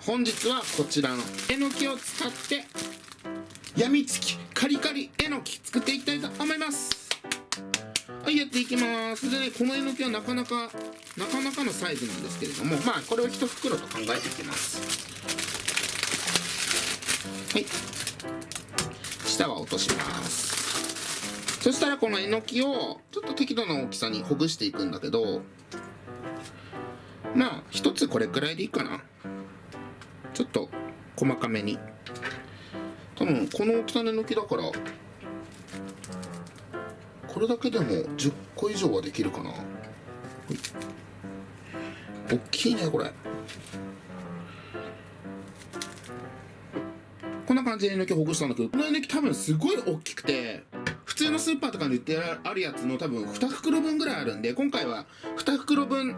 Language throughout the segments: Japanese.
本日はこちらのえのきを使ってやみつきカリカリえのき作っていきたいと思います。はい、やっていきます。でね、このえのきはなかなかのサイズなんですけれども、まあこれを1袋と考えていきます。はい、下は落とします。そしたらこのえのきをちょっと適度な大きさにほぐしていくんだけど、まあ1つこれくらいでいいかな。ちょっと細かめに。多分この大きさのえのきだからこれだけでも10個以上はできるかな。はい、大きいねこれ。こんな感じでえのきほぐしたんだけど、このえのき多分すごい大きくて、普通のスーパーとかに売ってあるやつの多分2袋分ぐらいあるんで、今回は2袋分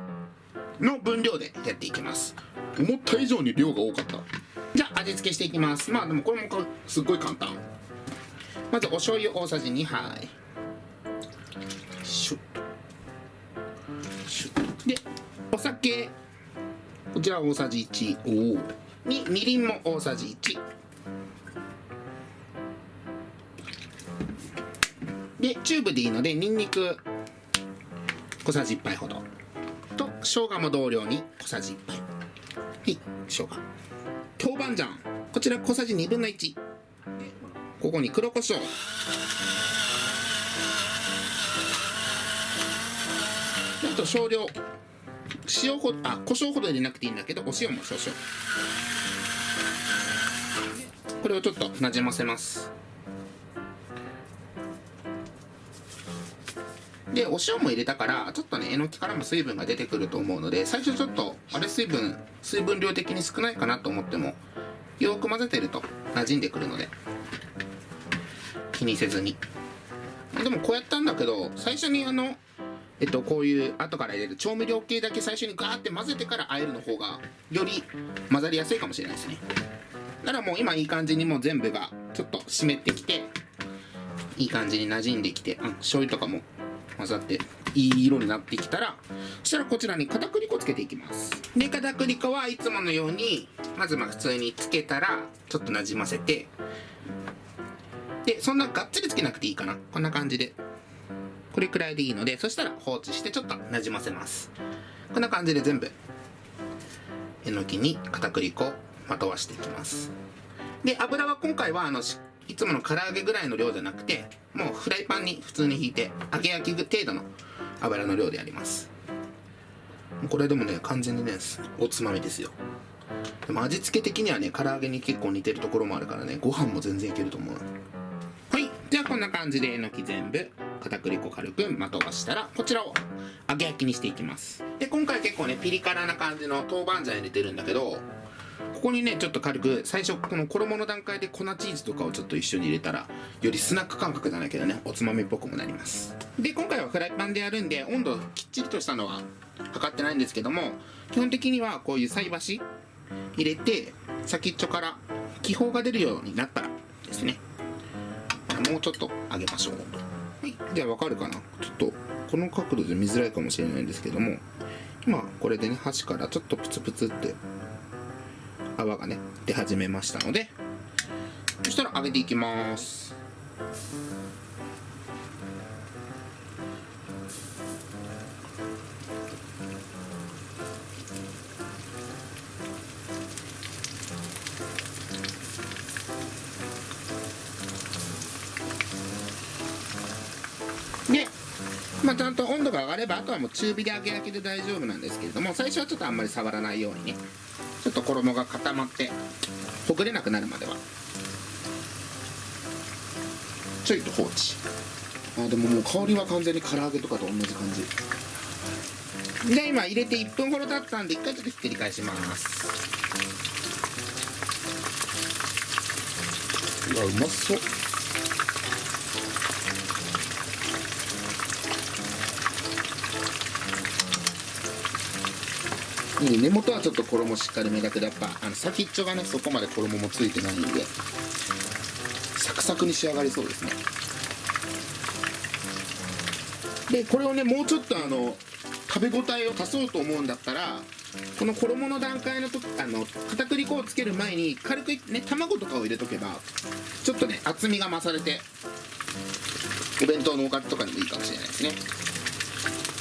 の分量でやっていきます。思った以上に量が多かった。じゃあ味付けしていきます。まあでもこれもすっごい簡単。まずお醤油大さじ2杯シュッシュッで、お酒こちら大さじ1にみりんも大さじ1で、チューブでいいのでにんにく小さじ1杯ほどと、生姜も同量に小さじ1杯。はい、生姜。豆板醤こちら小さじ1/2。ここに黒胡椒、あと少量塩ほど、胡椒ほど入れなくていいんだけど、お塩も少々。これをちょっとなじませます。で、お塩も入れたからちょっとね、えのきからも水分が出てくると思うので、最初ちょっと水分量的に少ないかなと思っても、よく混ぜてると馴染んでくるので気にせずに。でもこうやったんだけど、最初にこういう後から入れる調味料系だけ最初にガーって混ぜてから和えるの方がより混ざりやすいかもしれないですね。だからもう今いい感じにもう全部がちょっと湿ってきて、いい感じに馴染んできて、醤油とかも混ざっていい色になってきたら、そしたらこちらに片栗粉つけていきます。で、片栗粉はいつものようにまず普通につけたらちょっとなじませて、でそんながっつりつけなくていいかな。こんな感じでこれくらいでいいので、そしたら放置してちょっとなじませます。こんな感じで全部えのきに片栗粉をまとわしていきます。で、油は今回はいつもの唐揚げぐらいの量じゃなくて、もうフライパンに普通に引いて揚げ焼き程度の油の量でやります。これでもね、完全にねおつまみですよ。でも味付け的にはね、唐揚げに結構似てるところもあるからね、ご飯も全然いけると思う。はい、じゃあこんな感じでえのき全部片栗粉軽くまとわしたら、こちらを揚げ焼きにしていきます。で、今回結構ねピリ辛な感じの豆板醤入れてるんだけど、ここにねちょっと軽く最初この衣の段階で粉チーズとかをちょっと一緒に入れたら、よりスナック感覚じゃないけどね、おつまみっぽくもなります。で、今回はフライパンでやるんで温度きっちりとしたのは測ってないんですけども、基本的にはこういう菜箸入れて先っちょから気泡が出るようになったらですね、もうちょっと揚げましょう。はい、じゃあ分かるかな。ちょっとこの角度で見づらいかもしれないんですけども、今これでね箸からちょっとプツプツって泡がね出始めましたので、そしたら揚げていきます。で、ちゃんと温度が上がれば、あとはもう中火で揚げ焼きで大丈夫なんですけれども、最初はちょっとあんまり触らないようにね、ちょっと衣が固まってほぐれなくなるまではちょいと放置。でももう香りは完全に唐揚げとかと同じ感じで、今入れて1分ほど経ったんで、1回ちょっとひっくり返します。うわ、うまそう。根元はちょっと衣しっかりめだけど、やっぱ先っちょがねそこまで衣もついてないんでサクサクに仕上がりそうですね。でこれをねもうちょっと食べ応えを足そうと思うんだったら、この衣の段階のと片栗粉をつける前に軽くね卵とかを入れとけばちょっとね厚みが増されてお弁当のおかずとかにもいいかもしれないですね。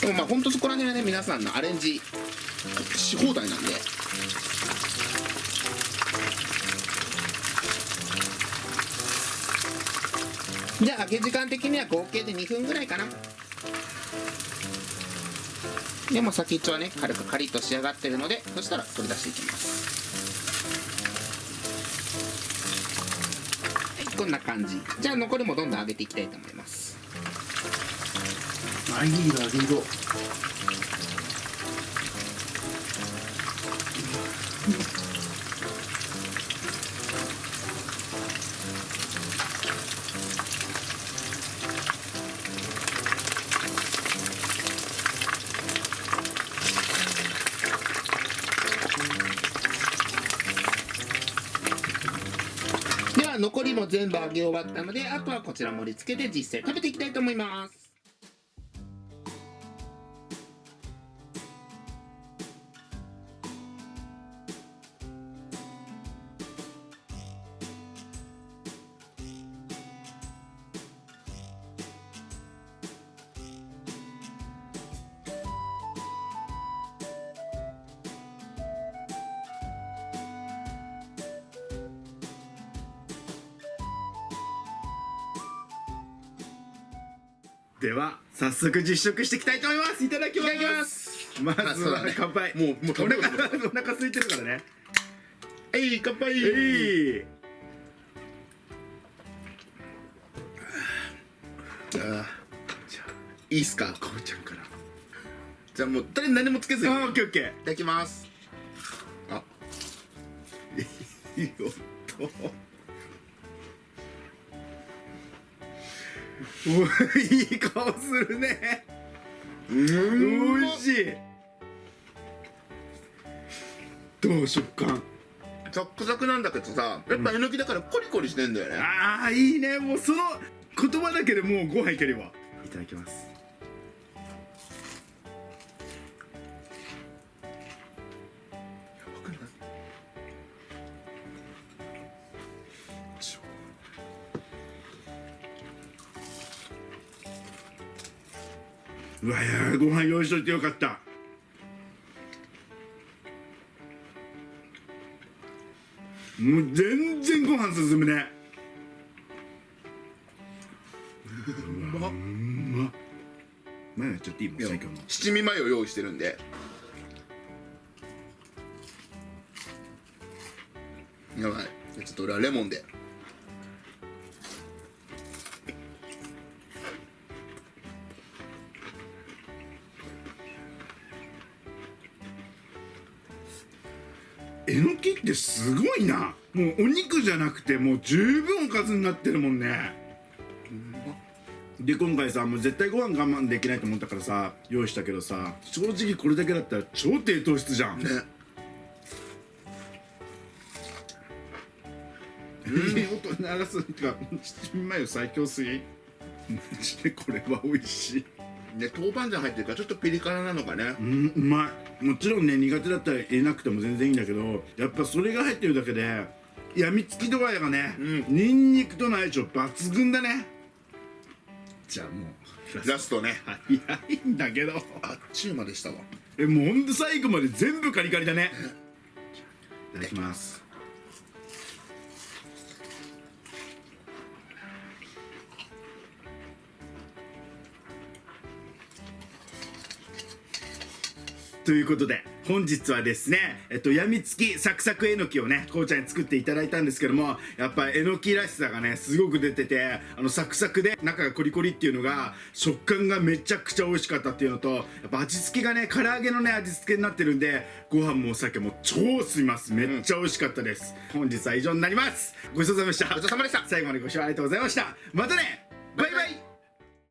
でもまあほんとそこら辺はね皆さんのアレンジし放題なんで。じゃあ揚げ時間的には合計で2分ぐらいかな。でも先っちょはね軽くカリッと仕上がってるので、そしたら取り出していきます。はい、こんな感じ。じゃあ残りもどんどん揚げていきたいと思います。あ、いいな、揚げ色。では残りも全部揚げ終わったので、あとはこちら盛り付けて実際食べていきたいと思います。では早速実食していきたいと思います。いただきます。いただきます。まずは乾杯。もうお腹空いてるからね。はい、乾杯。いいっすか、こうちゃんから。じゃあもう何もつけずに。オッケーオッケー。いただきます。あ、いい音。おいい顔するね。おいしい。どう食感。サックサクなんだけどさ、やっぱえのきだからコリコリしてんだよね。ああいいね。もうその言葉だけでもうご飯いけるわ。いただきます。うわ、いやご飯用意しといてよかった。もう全然ご飯進むね。うまっ。マヨやっちゃっていいもん。最強の七味マヨ用意してるんで。やばい。ちょっと俺はレモンで。えのきってすごいな。もうお肉じゃなくてもう十分おかずになってるもんね。で今回さ、もう絶対ご飯我慢できないと思ったからさ用意したけどさ、正直これだけだったら超低糖質じゃんね。音流すってか七味マヨ最強すぎ。マジでこれは美味しい。ね、豆板醤入ってるからちょっとピリ辛なのかね。うまい。もちろんね苦手だったら入れなくても全然いいんだけど、やっぱそれが入ってるだけでやみつき度合いがね、ニンニクとの相性抜群だね。じゃあもうラストね。早いんだけど、あっちゅうまでしたわ。もうほんと最後まで全部カリカリだね。いただきます。ということで本日はですね、やみつきサクサクえのきをねこうちゃんに作っていただいたんですけども、やっぱえのきらしさがねすごく出てて、サクサクで中がコリコリっていうのが食感がめちゃくちゃ美味しかったっていうのと、やっぱ味付けがね唐揚げのね味付けになってるんで、ご飯もお酒も超進みます。めっちゃ美味しかったです。本日は以上になります。ごちそうさまでした。ごちそうさまでした。最後までご視聴ありがとうございました。またね、バイバイ。